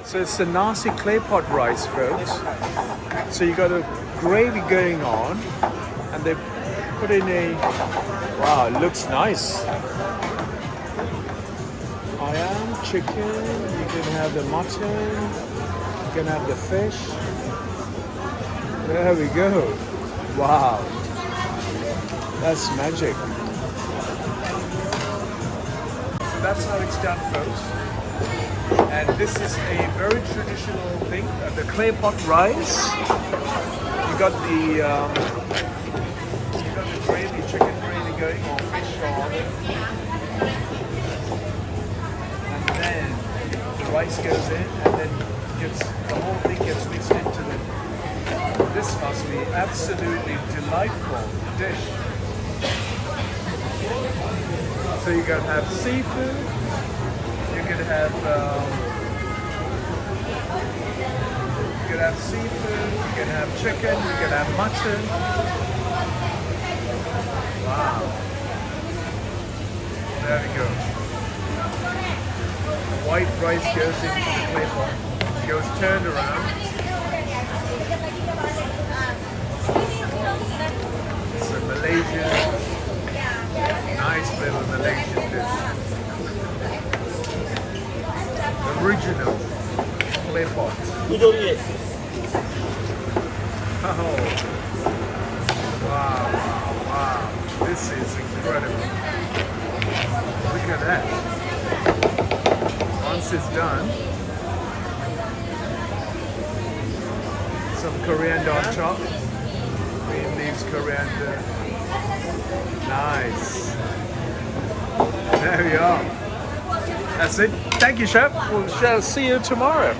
So it's the nasi Claypot rice, folks. So you got a gravy going on, and they put in a, wow, it looks nice. I am chicken, you can have the mutton, you can have the fish. There we go. Wow. That's magic. So that's how it's done, folks. And this is a very traditional thing, the Claypot rice. You got the gravy, chicken gravy going, or fish on, and then the rice goes in, and then the whole thing gets mixed into the. This must be absolutely delightful dish. So you can have seafood. You can have seafood, you can have chicken, you can have mutton. Wow. There we go. The white rice goes into the clay pot, goes turned around. It's a Malaysian, nice little Malaysian dish. Original clay pot. Oh, wow. This is incredible. Look at that. Once it's done, some coriander on top. Green leaves, coriander. Nice. There we are. That's it. Thank you, Chef. We shall see you tomorrow.